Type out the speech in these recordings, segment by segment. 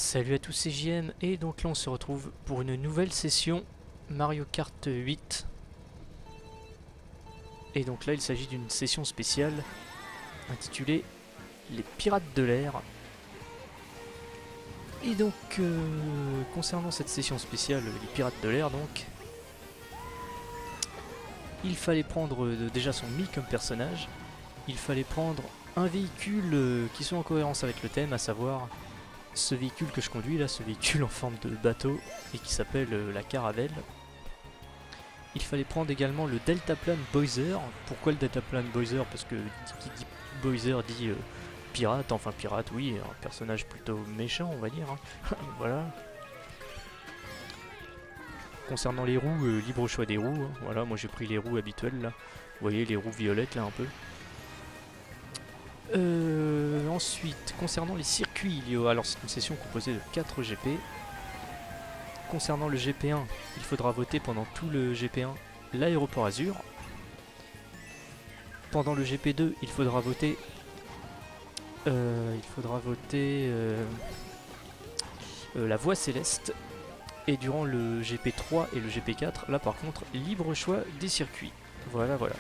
Salut à tous, c'est JM et donc là on se retrouve pour une nouvelle session Mario Kart 8. Et donc là il s'agit d'une session spéciale intitulée Les Pirates de l'air. Et donc concernant cette session spéciale Les Pirates de l'air, donc il fallait prendre déjà son Mi comme personnage. Il fallait prendre un véhicule qui soit en cohérence avec le thème, à savoir ce véhicule que je conduis là, ce véhicule en forme de bateau et qui s'appelle la Caravelle. Il fallait prendre également le deltaplane Bowser. Pourquoi le deltaplane Bowser? Parce que qui dit Bowser dit pirate, enfin pirate, oui, un personnage plutôt méchant on va dire, hein. Voilà. Concernant les roues, libre choix des roues, hein. Voilà, moi j'ai pris les roues habituelles là. Vous voyez les roues violettes là un peu. Ensuite, concernant les circuits, alors c'est une session composée de 4 GP. Concernant le GP1, il faudra voter pendant tout le GP1 l'aéroport Azur. Pendant le GP2, il faudra voter la voie céleste. Et durant le GP3 et le GP4, là par contre, libre choix des circuits. Voilà, voilà.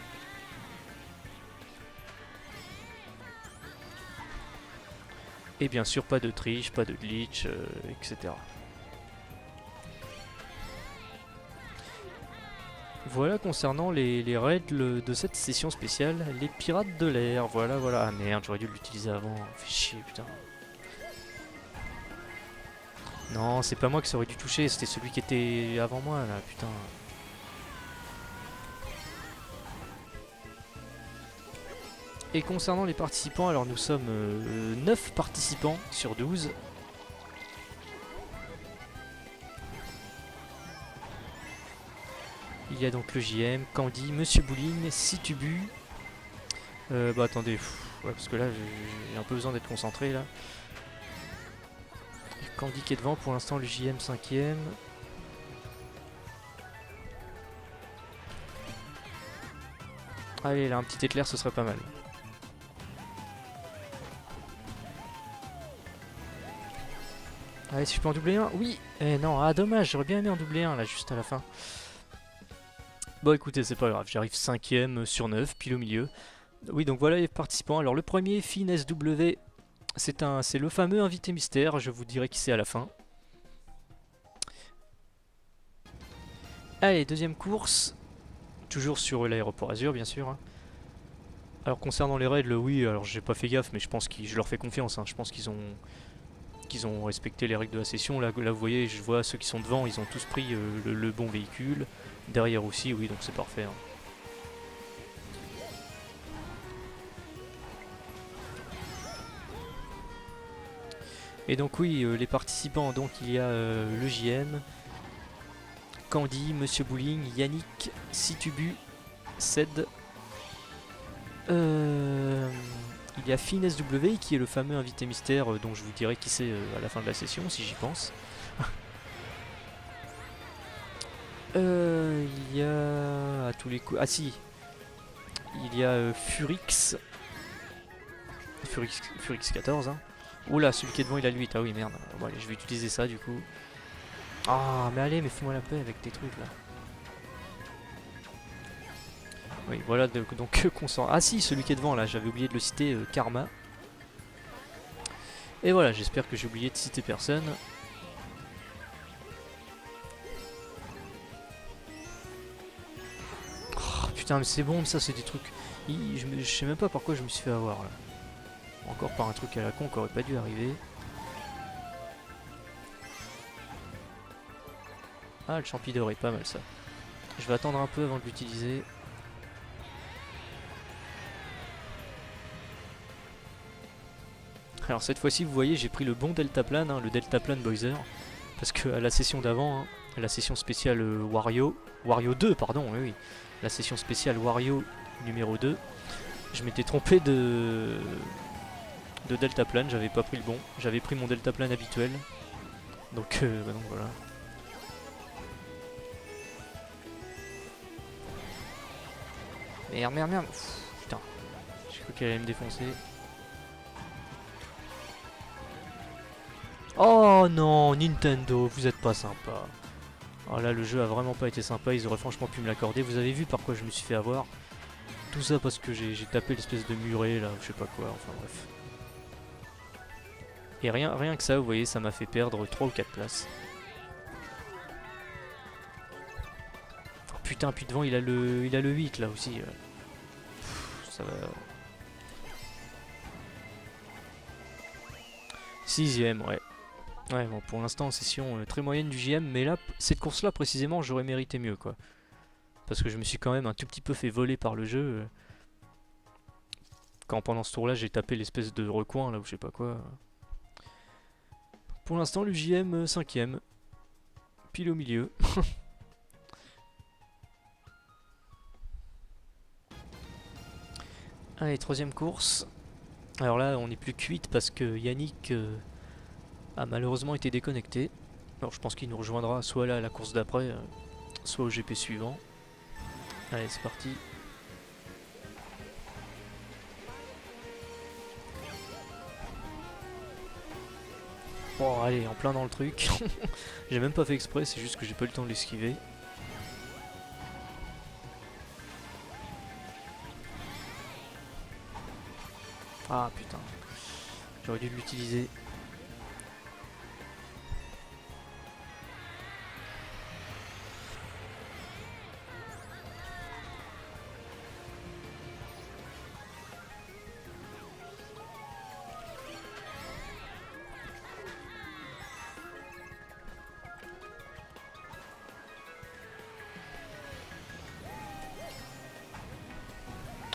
Et bien sûr, pas de triche, pas de glitch, etc. Voilà concernant les règles de cette session spéciale, les pirates de l'air. Voilà, voilà. Ah merde, j'aurais dû l'utiliser avant. Fait chier, putain. Non, c'est pas moi que ça aurait dû toucher, c'était celui qui était avant moi là, putain. Et concernant les participants, alors nous sommes 9 participants sur 12. Il y a donc le JM, Candy, Monsieur Bowling, Situbu. Bah attendez, ouais, parce que là j'ai un peu besoin d'être concentré là. Candy qui est devant, pour l'instant le JM 5ème. Allez là, un petit éclair ce serait pas mal. Allez, si je peux en doubler un, oui. Eh non, ah dommage, j'aurais bien aimé en doubler un là juste à la fin. Bon écoutez, c'est pas grave, j'arrive 5ème sur 9, pile au milieu. Oui, donc voilà les participants. Alors le premier, Finn SW, c'est le fameux invité mystère, je vous dirai qui c'est à la fin. Allez, deuxième course, toujours sur l'aéroport Azur bien sûr, hein. Alors concernant les règles, oui, alors j'ai pas fait gaffe, mais je pense que je leur fais confiance, hein. Je pense qu'ils ont respecté les règles de la session. Là vous voyez, je vois ceux qui sont devant, ils ont tous pris le bon véhicule. Derrière aussi, oui, donc c'est parfait, hein. Et donc oui, les participants, donc il y a le JM, Candy, Monsieur Bowling, Yannick, Situbu, Ced. Il y a Finn SW qui est le fameux invité mystère dont je vous dirai qui c'est à la fin de la session si j'y pense. Il y a à tous les coups. Ah si, il y a Furix 14, hein. Oula, celui qui est devant il a le 8. Ah oui, merde. Bon, allez, je vais utiliser ça du coup. Ah, mais allez, mais fais-moi la paix avec tes trucs là. Oui, voilà, donc consent. Ah si, celui qui est devant là, j'avais oublié de le citer, Karma. Et voilà, j'espère que j'ai oublié de citer personne. Oh, putain, mais c'est bon, ça c'est des trucs. Je sais même pas pourquoi je me suis fait avoir là. Encore par un truc à la con qui aurait pas dû arriver. Ah, le champidor est pas mal ça. Je vais attendre un peu avant de l'utiliser. Alors cette fois-ci, vous voyez, j'ai pris le bon deltaplane, hein, le deltaplane Bowser. Parce que à la session d'avant, hein, la session spéciale Wario 2, pardon, oui, oui. La session spéciale Wario numéro 2, je m'étais trompé de deltaplane, j'avais pas pris le bon. J'avais pris mon deltaplane habituel. Donc, donc voilà. Merde, merde, merde. Pff, putain, j'ai cru qu'elle allait me défoncer. Oh non, Nintendo, vous êtes pas sympa. Oh là, le jeu a vraiment pas été sympa, ils auraient franchement pu me l'accorder. Vous avez vu par quoi je me suis fait avoir. Tout ça parce que j'ai tapé l'espèce de muret là, je sais pas quoi, enfin bref. Et rien que ça, vous voyez, ça m'a fait perdre 3 ou 4 places. Oh, putain, puis devant il a le 8 là aussi. Ça va. 6ème, ouais. Ouais, bon, pour l'instant, session très moyenne du JM, mais là, cette course-là, précisément, j'aurais mérité mieux, quoi. Parce que je me suis quand même un tout petit peu fait voler par le jeu. Quand pendant ce tour-là, j'ai tapé l'espèce de recoin, là, ou je sais pas quoi. Pour l'instant, le JM 5ème. Pile au milieu. Allez, troisième course. Alors là, on n'est plus cuite parce que Yannick a malheureusement été déconnecté. Alors je pense qu'il nous rejoindra soit là à la course d'après, soit au GP suivant. Allez, c'est parti. Bon, allez, en plein dans le truc. J'ai même pas fait exprès, c'est juste que j'ai pas eu le temps de l'esquiver. Ah putain, j'aurais dû l'utiliser.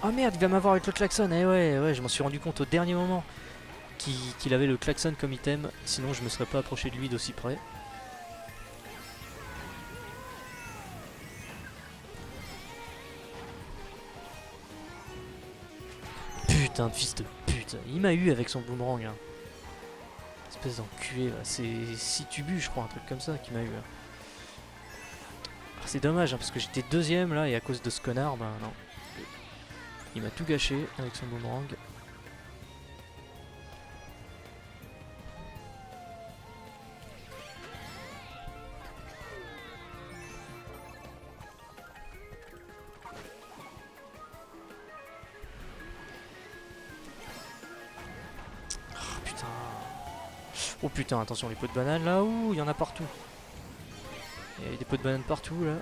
Ah merde, il va m'avoir avec le klaxon. Eh ouais, je m'en suis rendu compte au dernier moment qu'il avait le klaxon comme item. Sinon, je me serais pas approché de lui d'aussi près. Putain de fils de pute. Il m'a eu avec son boomerang. Hein. Espèce d'enculé. C'est 6 tubus, je crois, un truc comme ça qui m'a eu. Ah, c'est dommage, hein, parce que j'étais deuxième là, et à cause de ce connard, bah non. Il m'a tout gâché avec son boomerang. Oh putain. Oh putain, attention les pots de banane là, ouh, il y en a partout. Il y a des pots de banane partout là.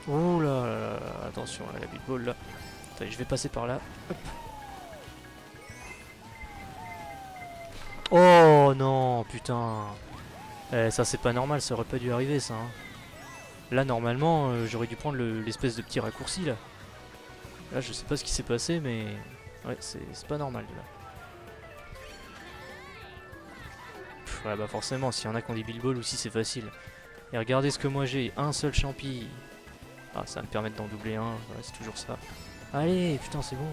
Ouh là, attention là, la big ball là. Attendez, je vais passer par là. Hop. Oh non, putain. Ça c'est pas normal, ça aurait pas dû arriver ça. Hein. Là normalement, j'aurais dû prendre l'espèce de petit raccourci là. Là je sais pas ce qui s'est passé mais... Ouais, c'est pas normal là. Ouais bah forcément, s'il y en a qui ont des billballs aussi c'est facile. Et regardez ce que moi j'ai, un seul champi. Ah ça va me permettre d'en doubler un, ouais, c'est toujours ça. Allez, putain c'est bon.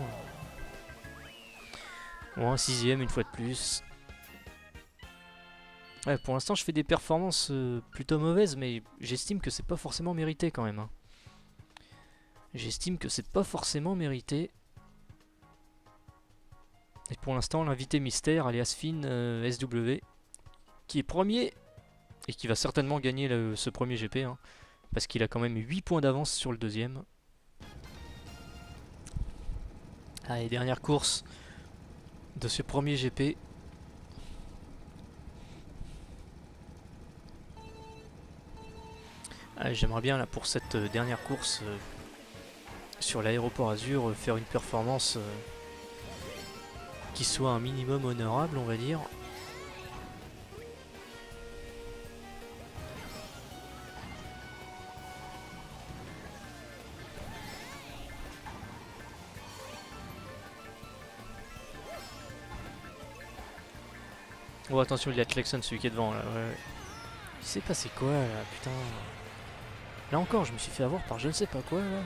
Bon, un 6ème une fois de plus. Ouais, pour l'instant je fais des performances plutôt mauvaises, mais j'estime que c'est pas forcément mérité quand même. Hein. J'estime que c'est pas forcément mérité. Et pour l'instant l'invité mystère, alias Finn SW, qui est premier, et qui va certainement gagner ce premier GP, hein, parce qu'il a quand même 8 points d'avance sur le deuxième. Allez, dernière course de ce premier GP. J'aimerais bien là pour cette dernière course sur l'aéroport Azur faire une performance qui soit un minimum honorable, on va dire. Oh attention, il y a Klexon, celui qui est devant là. Ouais. Il s'est passé quoi là, putain. Là encore, je me suis fait avoir par je ne sais pas quoi là.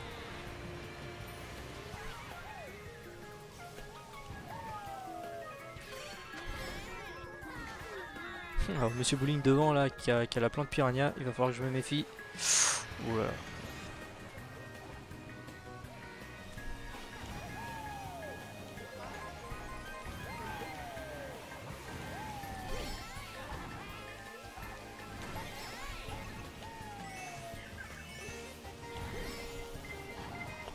Alors, Monsieur Bowling devant là, qui a la plante piranha, il va falloir que je me méfie. Oula.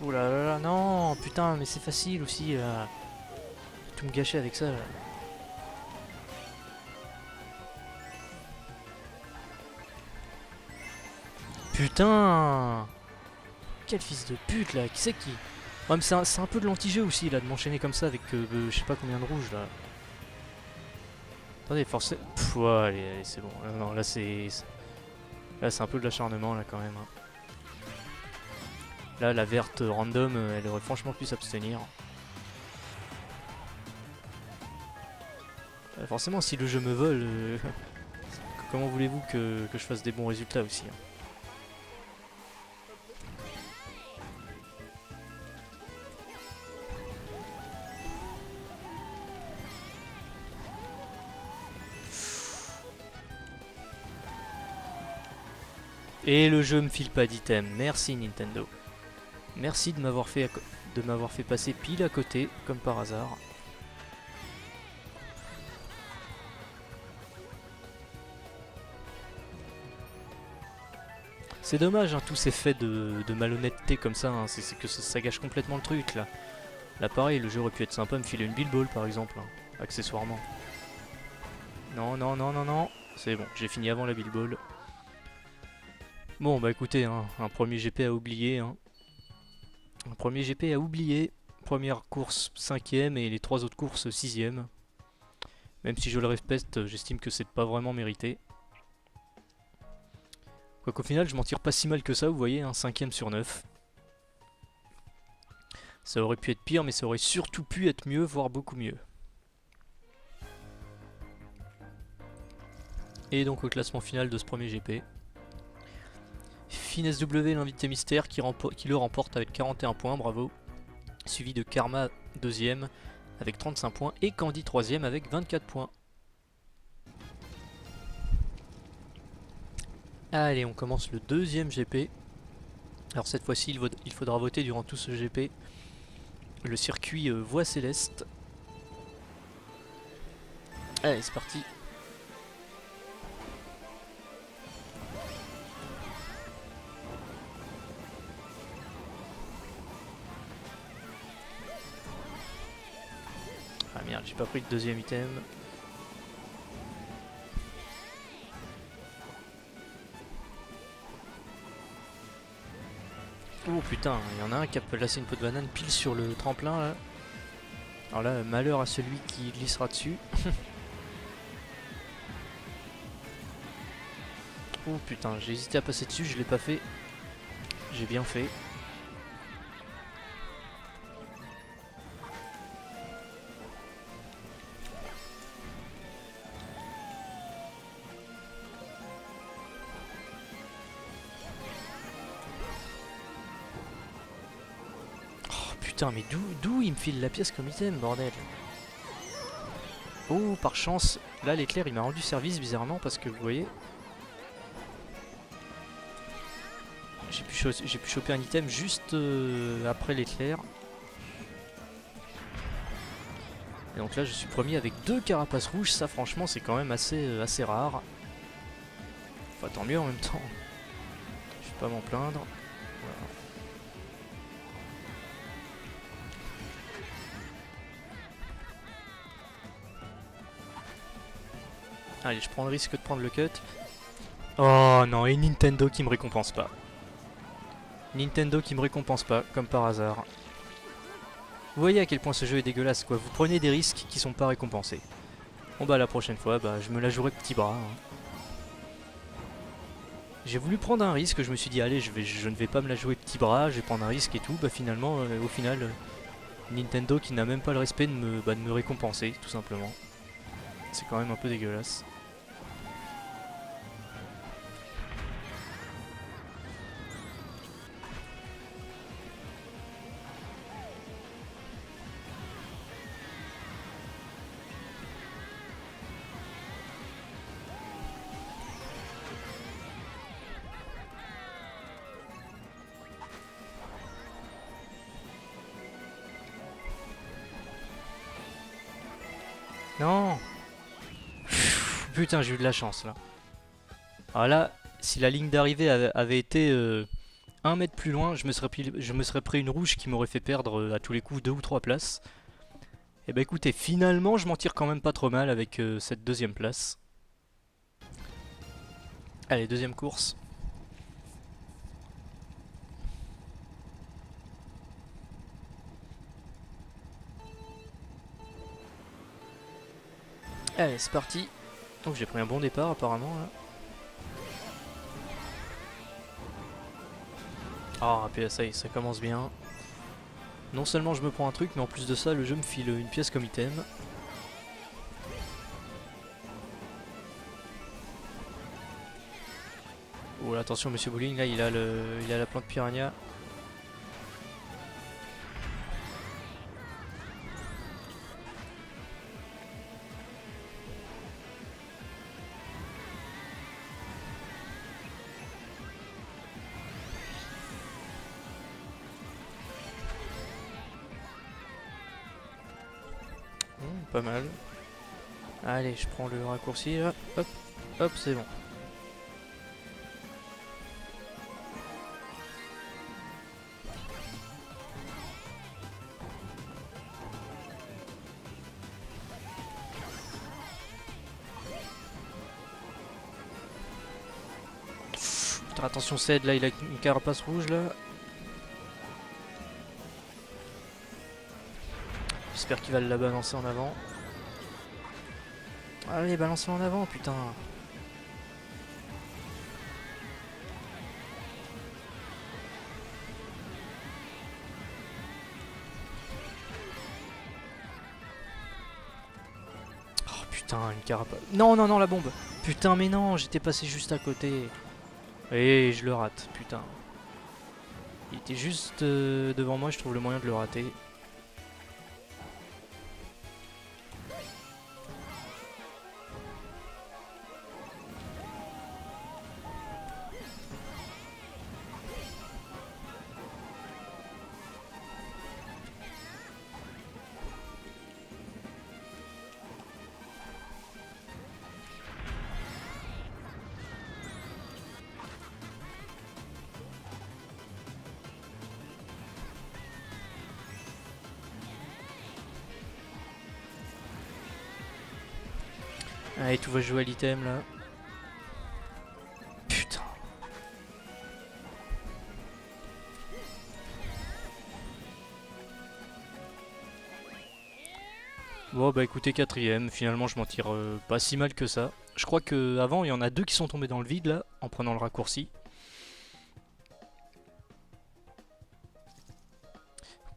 Oh là là là, non, putain, mais c'est facile aussi là. Tout me gâcher avec ça là. Putain! Quel fils de pute là, qui c'est qui? Ouais, mais c'est un peu de l'anti-jeu aussi là, de m'enchaîner comme ça avec je sais pas combien de rouges là. Attendez, forcément. Pff, ouais, allez, allez, c'est bon. Non, là c'est. Là c'est un peu de l'acharnement là quand même, hein. Là la verte random, elle aurait franchement pu s'abstenir. Forcément si le jeu me vole, comment voulez-vous que je fasse des bons résultats aussi, hein. Et le jeu me file pas d'item. Merci Nintendo. Merci de m'avoir fait passer pile à côté, comme par hasard. C'est dommage, hein, tous ces faits de malhonnêteté comme ça, hein, c'est que ça gâche complètement le truc là. Là pareil, le jeu aurait pu être sympa, me filer une Bill Ball par exemple, hein, accessoirement. Non, non, non, non, non. C'est bon, j'ai fini avant la Bill Ball. Bon bah écoutez, hein, un premier GP à oublier, hein. Un premier GP à oublier. Première course 5ème et les 3 autres courses 6ème. Même si je le répète, j'estime que c'est pas vraiment mérité. Quoiqu'au final, je m'en tire pas si mal que ça, vous voyez, un 5ème sur 9. Ça aurait pu être pire, mais ça aurait surtout pu être mieux, voire beaucoup mieux. Et donc au classement final de ce premier GP. Finesse W, l'invité mystère, qui le remporte avec 41 points, bravo. Suivi de Karma, deuxième, avec 35 points. Et Candy, troisième, avec 24 points. Allez, on commence le deuxième GP. Alors cette fois-ci, il faudra voter durant tout ce GP le circuit Voie Céleste. Allez, c'est parti. Ah merde, j'ai pas pris le deuxième item. Oh putain, il y en a un qui a placé une peau de banane pile sur le tremplin là. Alors là, malheur à celui qui glissera dessus. Oh putain, j'ai hésité à passer dessus, je l'ai pas fait. J'ai bien fait. Putain, mais d'où il me file la pièce comme item, bordel? Oh, par chance, là l'éclair il m'a rendu service bizarrement parce que vous voyez, j'ai pu choper un item juste après l'éclair. Et donc là je suis premier avec 2 carapaces rouges, ça franchement c'est quand même assez rare. Enfin tant mieux en même temps, je vais pas m'en plaindre. Voilà. Allez, je prends le risque de prendre le cut. Oh non, et Nintendo qui me récompense pas. Nintendo qui me récompense pas, comme par hasard. Vous voyez à quel point ce jeu est dégueulasse, quoi. Vous prenez des risques qui sont pas récompensés. Bon bah la prochaine fois, bah je me la jouerai petit bras, hein. J'ai voulu prendre un risque, je me suis dit allez, je ne vais pas me la jouer petit bras, je vais prendre un risque et tout. Bah finalement, au final, Nintendo qui n'a même pas le respect de me récompenser, tout simplement. C'est quand même un peu dégueulasse. Non. Putain, j'ai eu de la chance là. Alors là, si la ligne d'arrivée avait été 1 mètre plus loin, je me serais pris une rouge qui m'aurait fait perdre à tous les coups 2 ou 3 places. Et bah écoutez, finalement je m'en tire quand même pas trop mal avec cette deuxième place. Allez, deuxième course. Allez, c'est parti. Donc j'ai pris un bon départ apparemment là. Ah, PSA, ça commence bien. Non seulement je me prends un truc, mais en plus de ça, le jeu me file une pièce comme item. Oh là, attention, Monsieur Bowling, là, il a la plante piranha. Pas mal. Allez, je prends le raccourci là. Hop, hop, c'est bon. Putain, attention, Ced, là, il a une carapace rouge là. J'espère qu'il va la balancer en avant. Allez, balancez en avant, putain. Oh putain, une carapace. Non, non, non, la bombe. Putain, mais non, j'étais passé juste à côté. Et je le rate, putain. Il était juste devant moi, je trouve le moyen de le rater. Allez, tout va jouer à l'item là. Putain. Bon bah écoutez, quatrième, finalement je m'en tire pas si mal que ça. Je crois que avant il y en a deux qui sont tombés dans le vide là, en prenant le raccourci.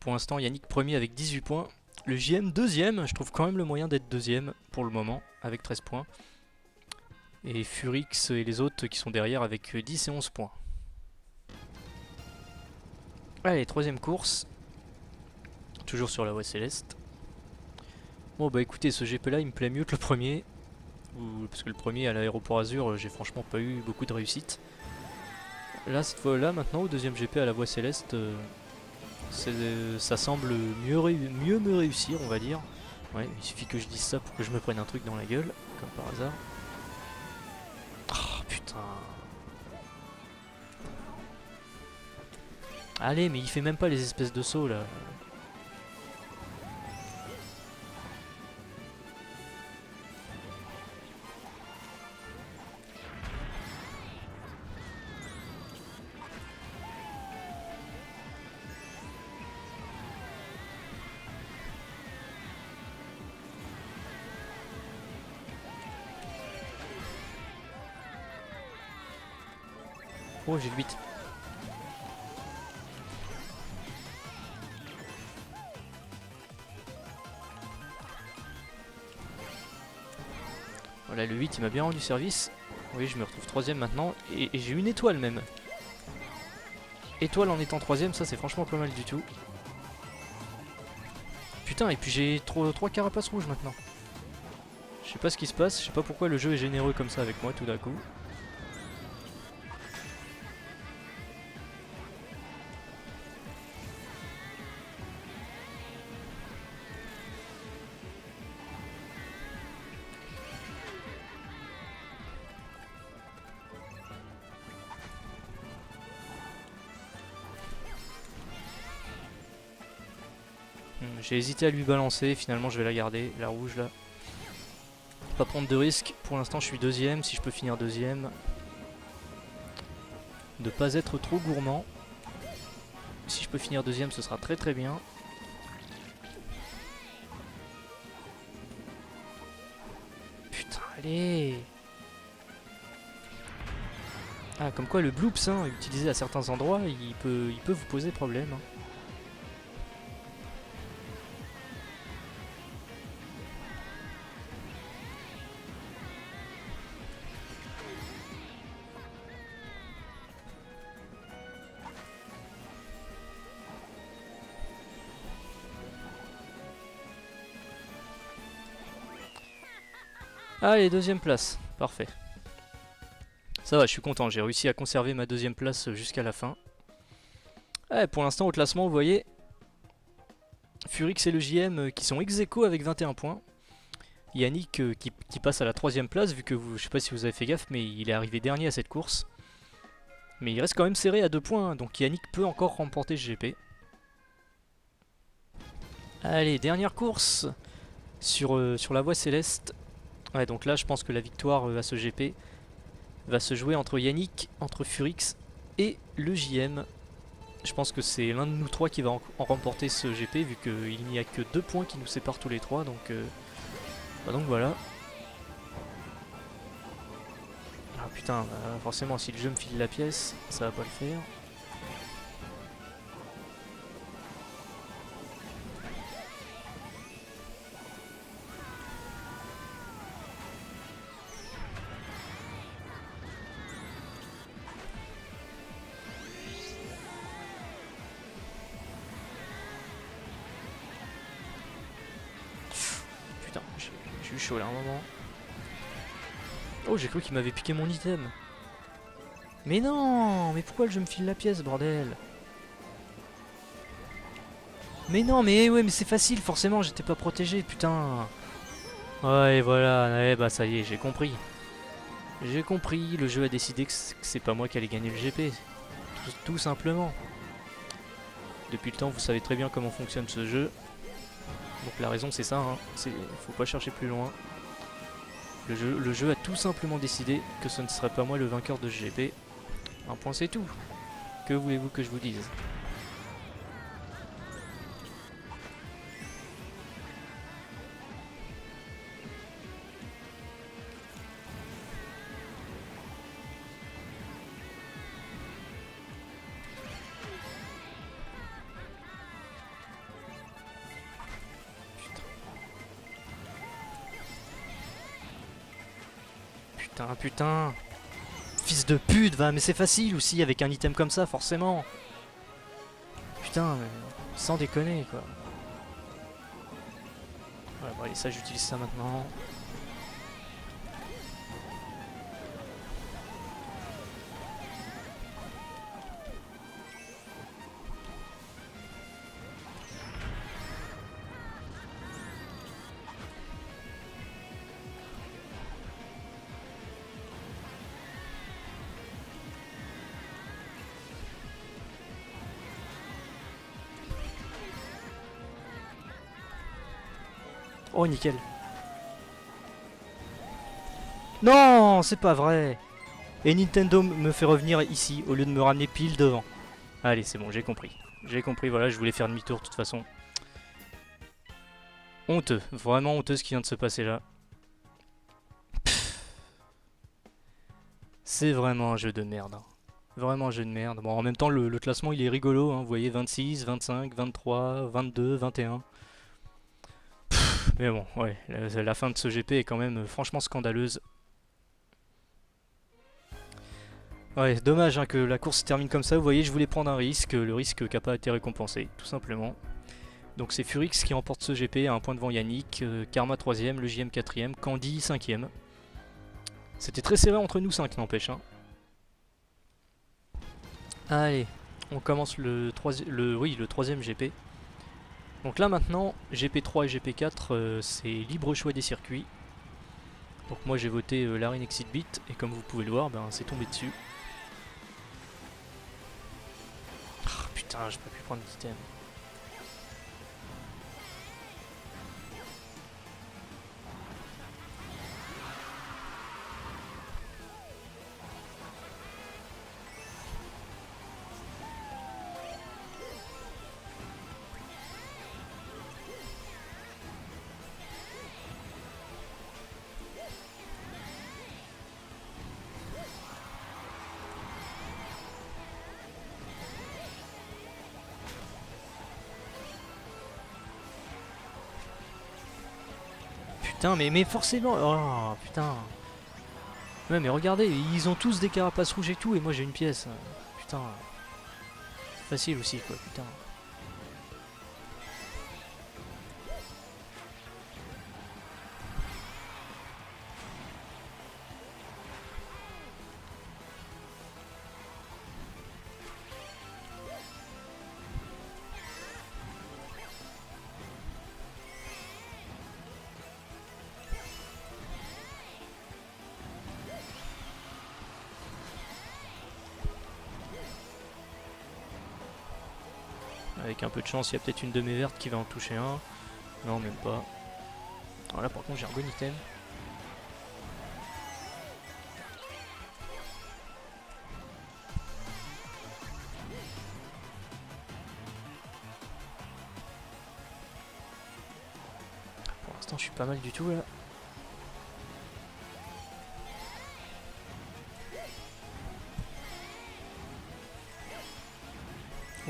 Pour l'instant Yannick premier avec 18 points. Le JM deuxième, je trouve quand même le moyen d'être deuxième pour le moment, avec 13 points. Et Furix et les autres qui sont derrière avec 10 et 11 points. Allez, troisième course. Toujours sur la voie céleste. Bon bah écoutez, ce GP là il me plaît mieux que le premier. Parce que le premier à l'aéroport Azur, j'ai franchement pas eu beaucoup de réussite. Là, cette fois là, maintenant, au deuxième GP à la voie céleste, ça semble mieux me réussir, on va dire. Ouais, il suffit que je dise ça pour que je me prenne un truc dans la gueule, comme par hasard. Oh putain. Allez, mais il fait même pas les espèces de sauts là. Oh, j'ai le 8. Voilà, le 8 il m'a bien rendu service. Oui, je me retrouve troisième maintenant. Et j'ai une étoile même. Étoile en étant troisième, ça c'est franchement pas mal du tout. Putain, et puis j'ai 3 carapaces rouges maintenant. Je sais pas ce qui se passe, je sais pas pourquoi le jeu est généreux comme ça avec moi tout d'un coup. J'ai hésité à lui balancer, finalement je vais la garder, la rouge là. Pas prendre de risque, pour l'instant je suis deuxième, si je peux finir deuxième. Ne pas être trop gourmand. Si je peux finir deuxième, ce sera très très bien. Putain, allez! Ah, comme quoi le bloops, hein, utilisé à certains endroits, il peut vous poser problème. Hein. Allez, deuxième place, parfait. Ça va, je suis content, j'ai réussi à conserver ma deuxième place jusqu'à la fin. Ouais, pour l'instant au classement, vous voyez, Furix et le JM qui sont ex-aequo avec 21 points. Yannick qui passe à la troisième place, vu que je sais pas si vous avez fait gaffe, mais il est arrivé dernier à cette course. Mais il reste quand même serré à 2 points, hein, donc Yannick peut encore remporter ce GP. Allez, dernière course sur la voie céleste. Ouais, donc là je pense que la victoire à ce GP va se jouer entre Yannick, entre Furix et le JM. Je pense que c'est l'un de nous trois qui va en remporter ce GP, vu qu'il n'y a que 2 points qui nous séparent tous les trois, donc voilà. Ah putain, bah, forcément si le jeu me file la pièce, ça va pas le faire. Putain, j'ai eu chaud là un moment. Oh, j'ai cru qu'il m'avait piqué mon item. Mais non, mais pourquoi le jeu me file la pièce, bordel? Mais non, mais ouais, mais c'est facile, forcément, j'étais pas protégé, putain. Ouais, voilà, ouais, bah ça y est, j'ai compris. J'ai compris, le jeu a décidé que c'est pas moi qui allais gagner le GP. Tout simplement. Depuis le temps, vous savez très bien comment fonctionne ce jeu. Donc la raison c'est ça, hein. Faut pas chercher plus loin. Le jeu a tout simplement décidé que ce ne serait pas moi le vainqueur de ce GP. Un point c'est tout. Que voulez-vous que je vous dise? Putain, putain. Fils de pute, va, mais c'est facile aussi avec un item comme ça, forcément. Putain, mais sans déconner, quoi. Voilà, bon, allez, ça, j'utilise ça maintenant. Oh, nickel. Non, c'est pas vrai. Et Nintendo me fait revenir ici au lieu de me ramener pile devant. Allez, c'est bon, j'ai compris. J'ai compris, voilà, je voulais faire demi-tour de toute façon. Honteux, vraiment honteux ce qui vient de se passer là. C'est vraiment un jeu de merde. Hein. Vraiment un jeu de merde. Bon, en même temps, le classement il est rigolo, hein. Vous voyez 26, 25, 23, 22, 21. Mais bon, ouais, la fin de ce GP est quand même franchement scandaleuse. Ouais, dommage hein, que la course se termine comme ça. Vous voyez, je voulais prendre un risque, le risque qui n'a pas été récompensé, tout simplement. Donc c'est Furix qui remporte ce GP à un point devant Yannick, Karma 3ème, le JM 4ème, Candy 5ème. C'était très serré entre nous 5, n'empêche. Hein. Allez, on commence le troisième GP. Donc là maintenant, GP3 et GP4, c'est libre choix des circuits. Donc moi j'ai voté l'Arène Exit Beat, et comme vous pouvez le voir, ben, c'est tombé dessus. Oh, putain, j'ai pas pu prendre d'item. Putain, mais forcément. Oh putain. Ouais, mais regardez, ils ont tous des carapaces rouges et tout, et moi j'ai une pièce. Putain. C'est facile aussi, quoi, putain. Avec un peu de chance, il y a peut-être une de mes vertes qui va en toucher un. Non, même pas. Alors là, par contre, j'ai un bon item. Pour l'instant, je suis pas mal du tout là.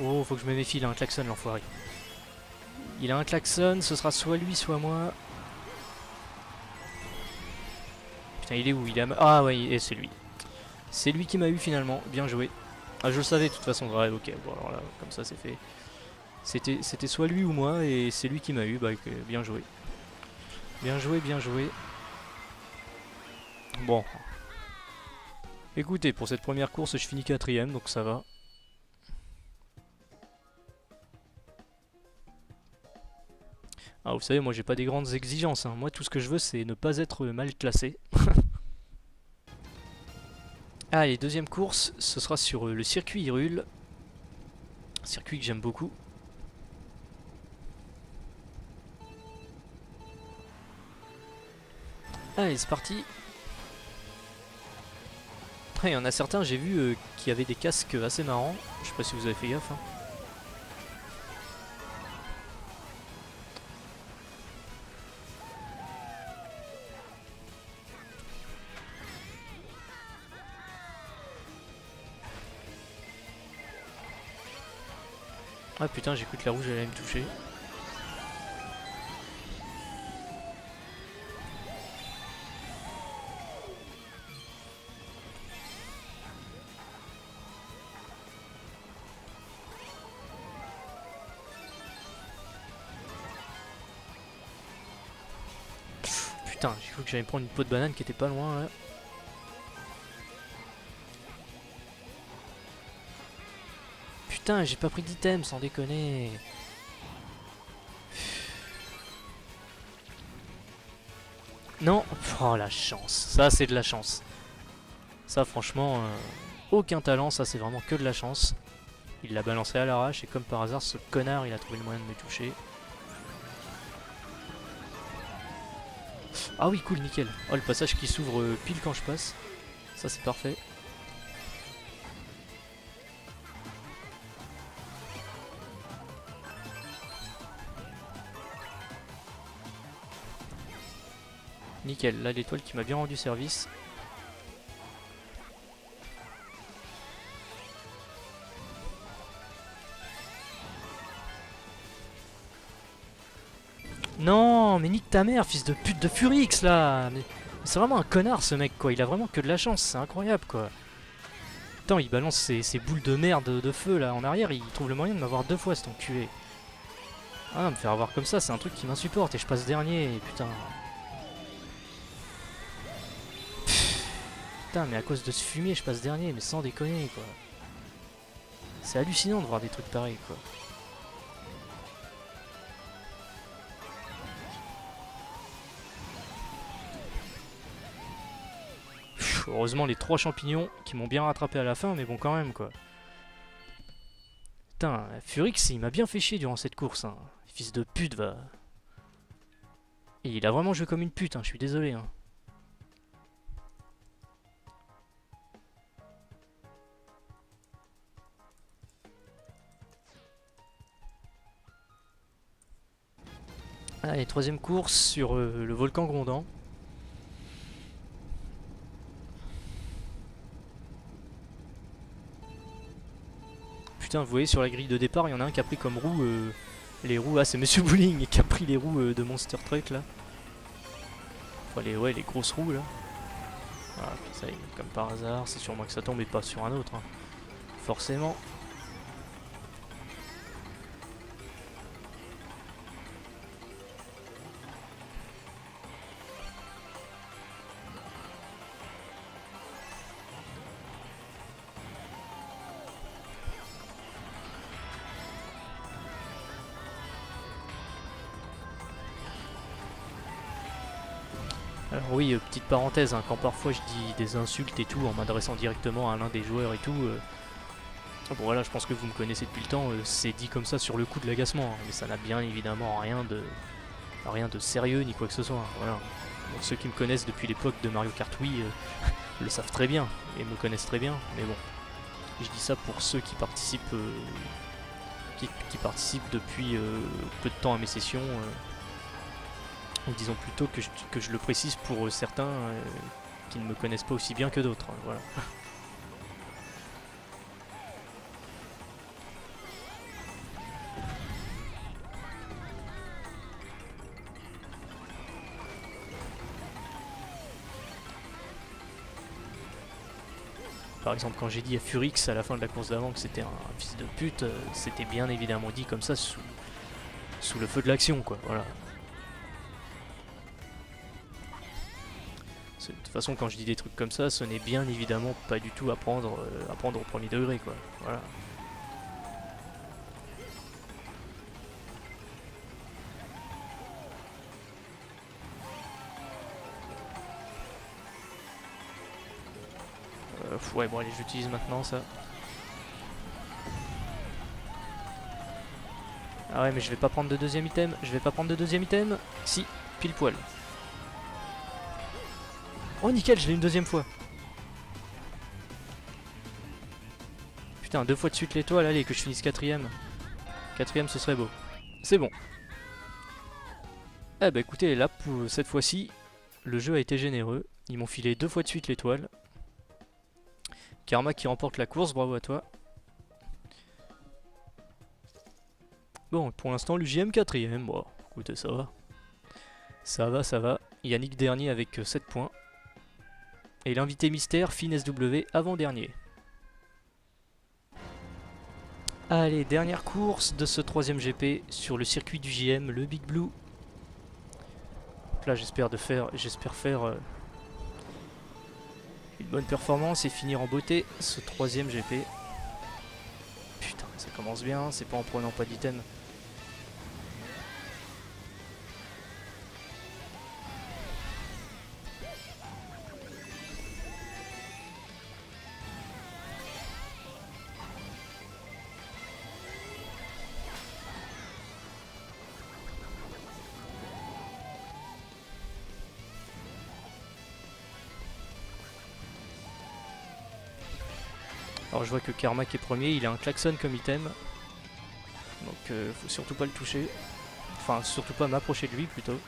Oh, faut que je me méfie, il a un klaxon, l'enfoiré. Il a un klaxon, ce sera soit lui, soit moi. Putain, il est où? Il est à Ah ouais, et c'est lui. C'est lui qui m'a eu finalement, bien joué. Ah, je le savais de toute façon, ouais, ok, bon alors là, comme ça c'est fait. C'était soit lui ou moi, et c'est lui qui m'a eu, bah bien joué. Bien joué, bien joué. Bon. Écoutez, pour cette première course, je finis 4ème, donc ça va. Ah, vous savez, moi j'ai pas des grandes exigences, hein. Moi tout ce que je veux c'est ne pas être mal classé. Allez, deuxième course, ce sera sur le circuit Hyrule. Circuit que j'aime beaucoup. Allez, c'est parti. Il y en a certains, j'ai vu, qui avaient des casques assez marrants. Je sais pas si vous avez fait gaffe. Hein. Ah putain, j'ai cru que la rouge allait me toucher. Putain, j'ai cru que j'allais me prendre une peau de banane qui était pas loin là. Putain, j'ai pas pris d'item, sans déconner. Non, oh la chance, ça c'est de la chance. Ça franchement, aucun talent, ça c'est vraiment que de la chance. Il l'a balancé à l'arrache et comme par hasard ce connard il a trouvé le moyen de me toucher. Ah oui cool, nickel. Oh le passage qui s'ouvre pile quand je passe. Ça c'est parfait. Nickel, là l'étoile qui m'a bien rendu service. Non, mais nique ta mère, fils de pute de Furix là. Mais c'est vraiment un connard ce mec quoi, il a vraiment que de la chance, c'est incroyable quoi. Putain, il balance ses boules de merde de feu là en arrière, il trouve le moyen de m'avoir 2 fois cet enculé. Ah, me faire avoir comme ça, c'est un truc qui m'insupporte et je passe dernier, putain. Putain, mais à cause de ce fumier, je passe dernier, mais sans déconner, quoi. C'est hallucinant de voir des trucs pareils, quoi. Heureusement, les 3 champignons qui m'ont bien rattrapé à la fin, mais bon, quand même, quoi. Putain, Furix, il m'a bien fait chier durant cette course, hein. Fils de pute, va. Et il a vraiment joué comme une pute, hein, je suis désolé, hein. Allez, troisième course sur le volcan grondant. Putain, vous voyez sur la grille de départ, il y en a un qui a pris comme roue les roues. Ah, c'est Monsieur Bowling qui a pris les roues de Monster Truck là. Enfin ouais, les grosses roues là. Voilà, puis ça, comme par hasard, c'est sûrement que ça tombe et pas sur un autre. Hein. Forcément. Alors oui, petite parenthèse, hein, quand parfois je dis des insultes et tout en m'adressant directement à l'un des joueurs et tout, bon voilà, je pense que vous me connaissez depuis le temps, c'est dit comme ça sur le coup de l'agacement, hein, mais ça n'a bien évidemment rien de sérieux ni quoi que ce soit. Hein, voilà. Bon, ceux qui me connaissent depuis l'époque de Mario Kart Wii le savent très bien et me connaissent très bien, mais bon, je dis ça pour ceux qui participent, qui participent depuis peu de temps à mes sessions. Ou disons plutôt que je le précise pour certains qui ne me connaissent pas aussi bien que d'autres. Hein, voilà. Par exemple, quand j'ai dit à Furix à la fin de la course d'avant que c'était un fils de pute, c'était bien évidemment dit comme ça sous le feu de l'action, quoi. Voilà. De toute façon, quand je dis des trucs comme ça, ce n'est bien évidemment pas du tout à prendre au premier degré, quoi. Voilà. Ouais, bon, allez, j'utilise maintenant ça. Ah ouais, mais je vais pas prendre de deuxième item. Je vais pas prendre de deuxième item. Si, pile poil. Oh nickel, je l'ai une deuxième fois. Putain, 2 fois de suite l'étoile, allez, que je finisse quatrième. Quatrième, ce serait beau. C'est bon. Eh bah écoutez, là, pour cette fois-ci, le jeu a été généreux. Ils m'ont filé 2 fois de suite l'étoile. Karma qui remporte la course, bravo à toi. Bon, pour l'instant, l'UJM quatrième. Bon, écoutez, ça va. Ça va, ça va. Yannick dernier avec 7 points. Et l'invité mystère, Finn SW, avant-dernier. Allez, dernière course de ce 3ème GP sur le circuit du JM, le Big Blue. Là, j'espère faire une bonne performance et finir en beauté ce 3ème GP. Putain, ça commence bien, c'est pas en prenant pas d'item. Alors je vois que Karma qui est premier, il a un klaxon comme item. Donc faut surtout pas le toucher. Enfin surtout pas m'approcher de lui plutôt.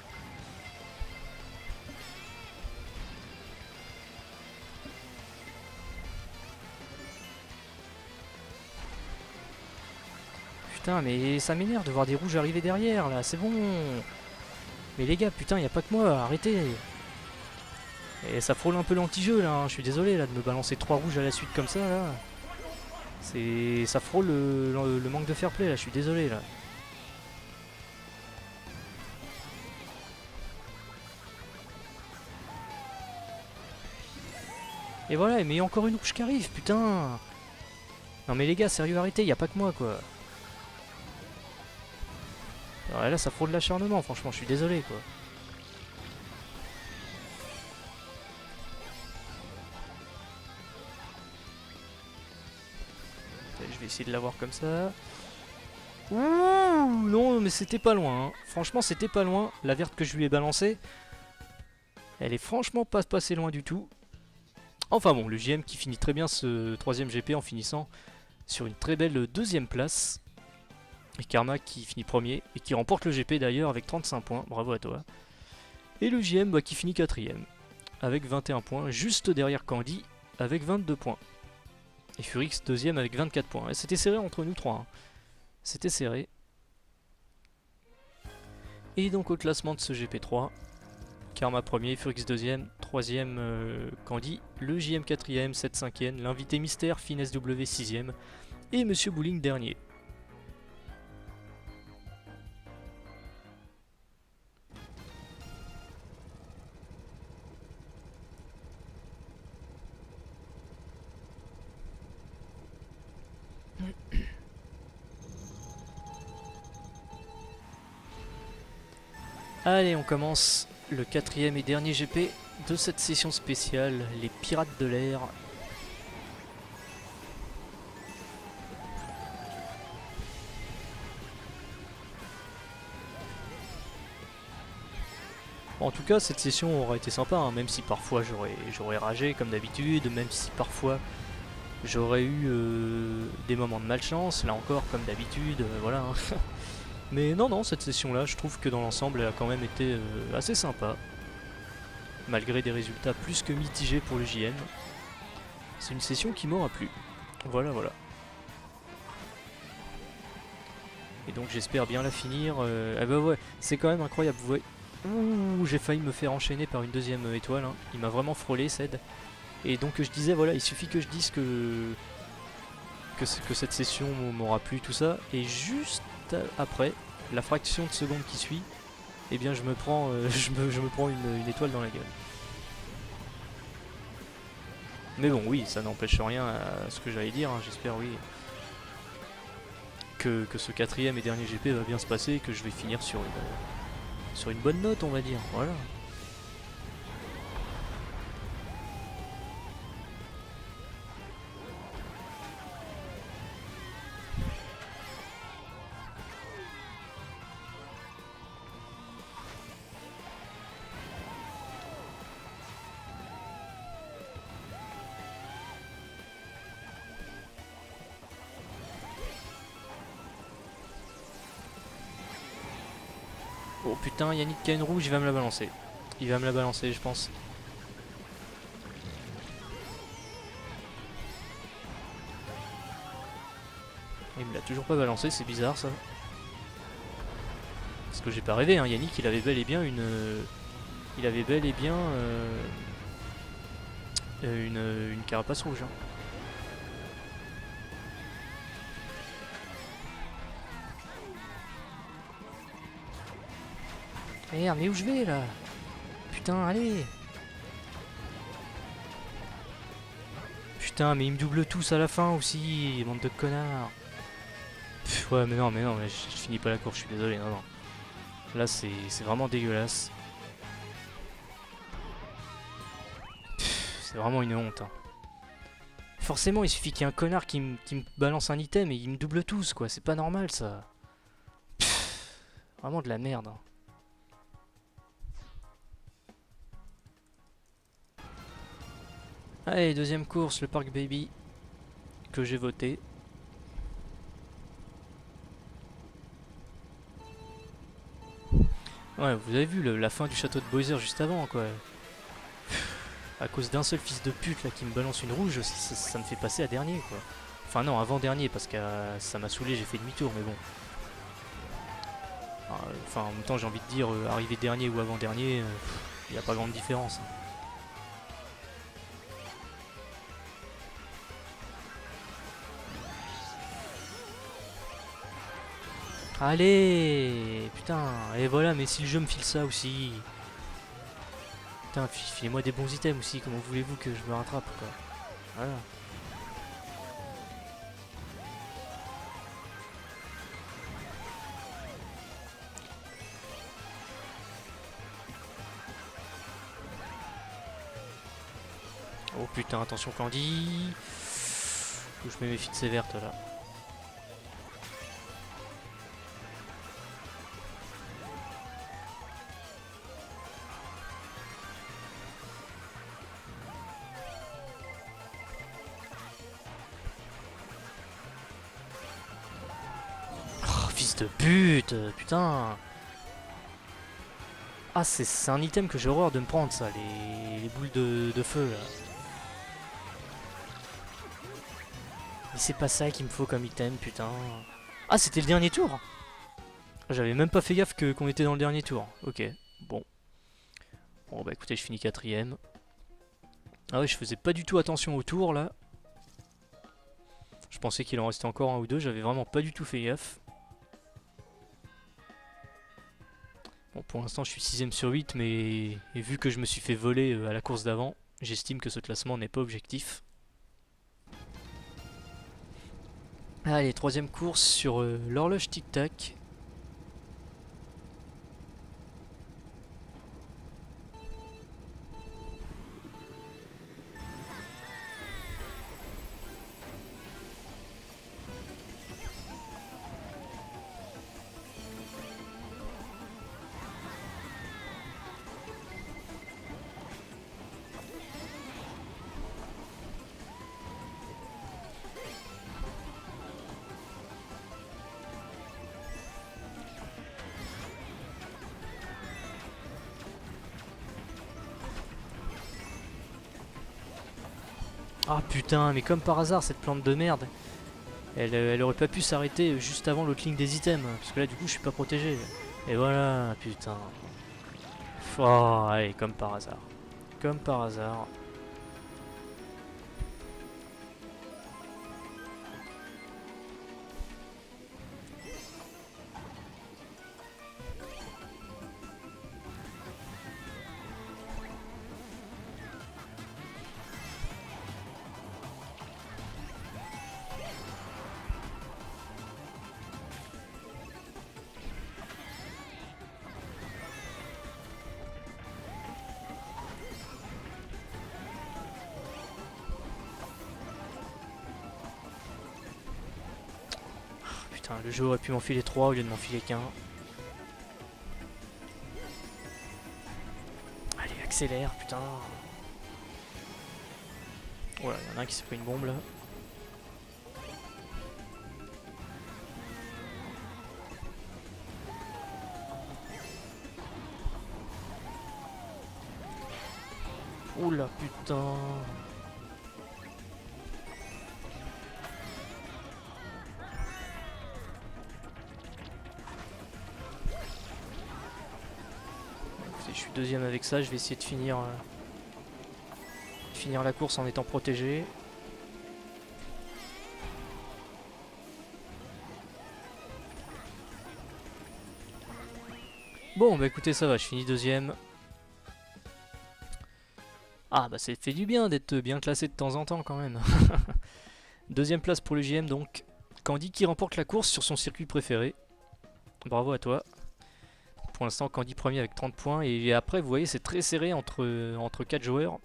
Putain mais ça m'énerve de voir des rouges arriver derrière là, c'est bon. Mais les gars, putain, y a pas que moi, arrêtez. Et ça frôle un peu l'anti-jeu là, hein. Je suis désolé là de me balancer 3 rouges à la suite comme ça là. Ça frôle le manque de fair play là, je suis désolé là. Et voilà, mais il y a encore une rouge qui arrive, putain. Non mais les gars, sérieux, arrêtez, y a pas que moi quoi. Alors là, ça frôle l'acharnement, franchement, je suis désolé quoi. Je vais essayer de l'avoir comme ça. Ouh, non, mais c'était pas loin. Hein. Franchement, c'était pas loin. La verte que je lui ai balancée, elle est franchement pas passée loin du tout. Enfin bon, le JM qui finit très bien ce 3ème GP en finissant sur une très belle 2ème place. Et Karma qui finit premier et qui remporte le GP d'ailleurs avec 35 points. Bravo à toi. Et le JM bah, qui finit 4ème avec 21 points, juste derrière Candy avec 22 points. Et Furix 2ème avec 24 points. C'était serré entre nous trois. Hein. C'était serré. Et donc au classement de ce GP3, Karma premier, Furix deuxième, troisième Candy, le JM quatrième, 7 cinquième, l'invité mystère, Finesse W sixième et Monsieur Bowling dernier. Allez, on commence le quatrième et dernier GP de cette session spéciale, les Pirates de l'air. En tout cas, cette session aura été sympa, hein, même si parfois j'aurais ragé comme d'habitude, même si parfois j'aurais eu des moments de malchance, là encore comme d'habitude, voilà. Hein. Mais non, cette session-là, je trouve que dans l'ensemble, elle a quand même été assez sympa. Malgré des résultats plus que mitigés pour le JN. C'est une session qui m'aura plu. Voilà. Et donc j'espère bien la finir. Ah bah ouais, c'est quand même incroyable, vous voyez. Ouh, j'ai failli me faire enchaîner par une deuxième étoile. Hein. Il m'a vraiment frôlé, Ced. Et donc je disais, voilà, il suffit que je dise que cette session m'aura plu, tout ça. Et juste après, la fraction de seconde qui suit, eh bien je me prends, je me prends une étoile dans la gueule. Mais bon, oui, ça n'empêche rien à ce que j'allais dire, hein, j'espère, oui. Que ce quatrième et dernier GP va bien se passer, que je vais finir sur une bonne note, on va dire, voilà. Oh putain, Yannick qui a une rouge, il va me la balancer. Il va me la balancer, je pense. Il me l'a toujours pas balancé, c'est bizarre ça. Parce que j'ai pas rêvé, hein. Yannick il avait bel et bien une... il avait bel et bien une carapace rouge. Hein. Merde, mais où je vais là? Putain, allez! Putain, mais ils me doublent tous à la fin aussi, bande de connards! Pff, ouais, mais non, mais je finis pas la course, je suis désolé, non. Là, c'est vraiment dégueulasse. C'est vraiment une honte. Hein. Forcément, il suffit qu'il y ait un connard qui me balance un item et ils me doublent tous, quoi. C'est pas normal, ça. Pff, vraiment de la merde. Hein. Allez, deuxième course, le Park Baby, que j'ai voté. Ouais, vous avez vu la fin du château de Bowser juste avant, quoi. À cause d'un seul fils de pute là qui me balance une rouge, ça me fait passer à dernier, quoi. Enfin non, avant-dernier, parce que ça m'a saoulé, j'ai fait demi-tour, mais bon. Enfin, en même temps, j'ai envie de dire, arriver dernier ou avant-dernier, il n'y a pas grande différence. Hein. Allez, putain, et voilà, mais si le jeu me file ça aussi. Putain, filez-moi des bons items aussi, comment voulez-vous que je me rattrape, quoi. Voilà. Oh putain, attention Candy. Où je me méfie de ces vertes là. Fils de pute, putain. Ah, c'est un item que j'ai horreur de me prendre, ça, les boules de feu, là. Mais c'est pas ça qu'il me faut comme item, putain. Ah, c'était le dernier tour. J'avais même pas fait gaffe qu'on était dans le dernier tour. Ok, bon. Bon bah écoutez, je finis quatrième. Ah ouais, je faisais pas du tout attention au tour là. Je pensais qu'il en restait encore un ou deux, j'avais vraiment pas du tout fait gaffe. Bon, pour l'instant je suis 6ème sur 8, mais et vu que je me suis fait voler à la course d'avant, j'estime que ce classement n'est pas objectif. Allez, troisième course sur l'horloge tic-tac. Ah putain, mais comme par hasard, cette plante de merde, elle aurait pas pu s'arrêter juste avant l'autre ligne des items, parce que là du coup je suis pas protégé. Et voilà, putain. Oh, allez, comme par hasard. Comme par hasard. Putain, le jeu aurait pu m'enfiler 3 au lieu de m'enfiler qu'un. Allez, accélère, putain. Voilà, il y en a un qui s'est pris une bombe là. Oula, putain. Écoutez, je suis deuxième avec ça, je vais essayer de finir la course en étant protégé. Bon, bah écoutez, ça va, je finis deuxième. Ah, bah ça fait du bien d'être bien classé de temps en temps quand même. Deuxième place pour le JM donc. Candy qui remporte la course sur son circuit préféré. Bravo à toi. Pour l'instant, Candy premier avec 30 points. Et après, vous voyez, c'est très serré entre 4 joueurs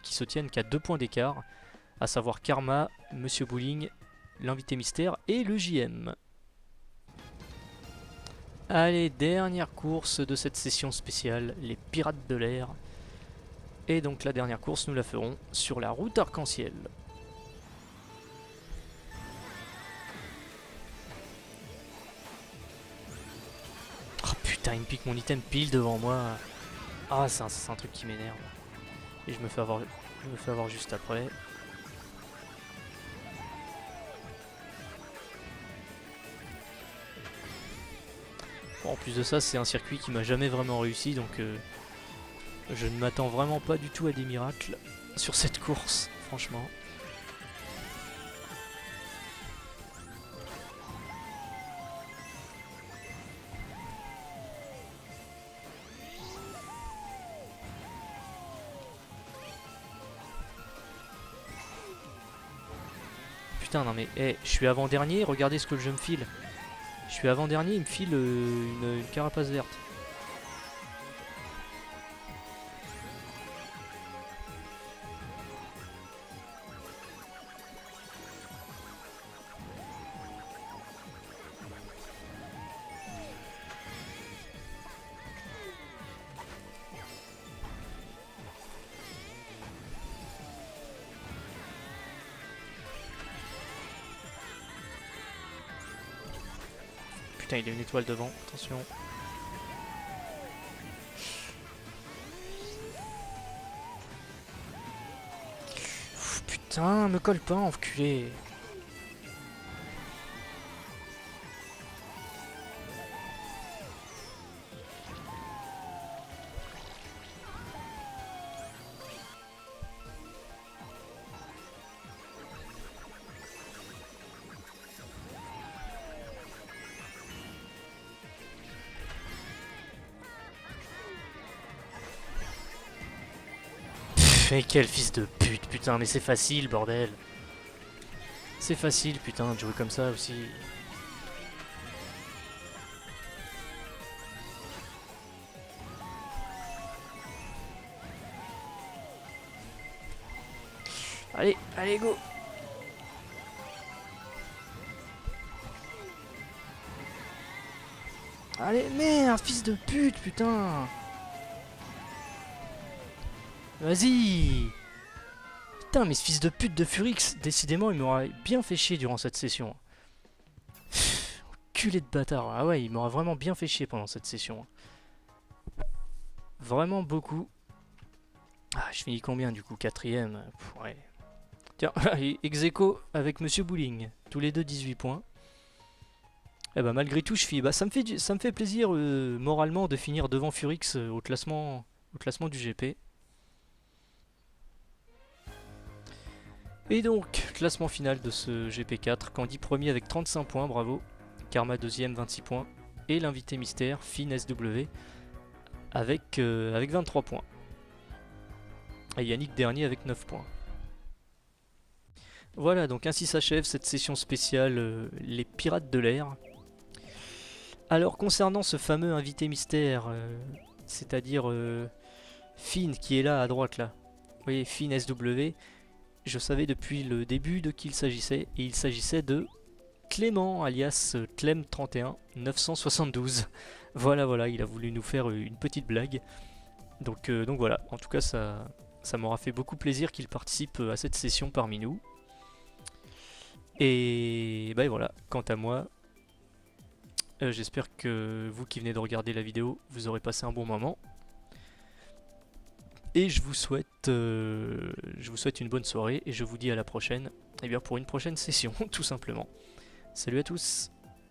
qui se tiennent qu'à 2 points d'écart. À savoir Karma, Monsieur Bowling, l'invité mystère et le JM. Allez, dernière course de cette session spéciale, les pirates de l'air. Et donc la dernière course, nous la ferons sur la route arc-en-ciel. Oh putain, il me pique mon item pile devant moi. Ah, c'est un truc qui m'énerve. Et je me fais avoir juste après. Bon, en plus de ça, c'est un circuit qui m'a jamais vraiment réussi, donc je ne m'attends vraiment pas du tout à des miracles sur cette course, franchement. Putain, non mais, je suis avant-dernier, regardez ce que le jeu me file. Je suis avant-dernier, il me file une carapace verte. Putain, il y a une étoile devant, attention. Putain, me colle pas, enculé. Mais quel fils de pute, putain, mais c'est facile, bordel. C'est facile, putain, de jouer comme ça aussi. Allez, allez, go. Allez, merde, fils de pute, putain. Vas-y. Putain, mais ce fils de pute de Furix, décidément, il m'aura bien fait chier durant cette session. Culé de bâtard. Ah ouais, il m'aura vraiment bien fait chier pendant cette session. Vraiment beaucoup. Ah, je finis combien du coup? 4ème. Ouais. Tiens, ex aequo avec Monsieur Bowling. Tous les deux 18 points. Eh bah malgré tout, je finis. Bah, ça me fait plaisir moralement de finir devant Furix au classement du GP. Et donc, classement final de ce GP4. Candy premier avec 35 points, bravo. Karma deuxième, 26 points. Et l'invité mystère, Finn SW, avec 23 points. Et Yannick dernier avec 9 points. Voilà, donc ainsi s'achève cette session spéciale Les Pirates de l'air. Alors concernant ce fameux invité mystère, c'est-à-dire Finn qui est là à droite là, vous voyez Finn SW, je savais depuis le début de qui il s'agissait, et il s'agissait de Clément alias Clem31 972. Voilà, il a voulu nous faire une petite blague. Donc voilà, en tout cas ça m'aura fait beaucoup plaisir qu'il participe à cette session parmi nous. Et bah voilà, quant à moi, j'espère que vous qui venez de regarder la vidéo, vous aurez passé un bon moment. Et je vous souhaite une bonne soirée et je vous dis à la prochaine, et bien pour une prochaine session, tout simplement. Salut à tous!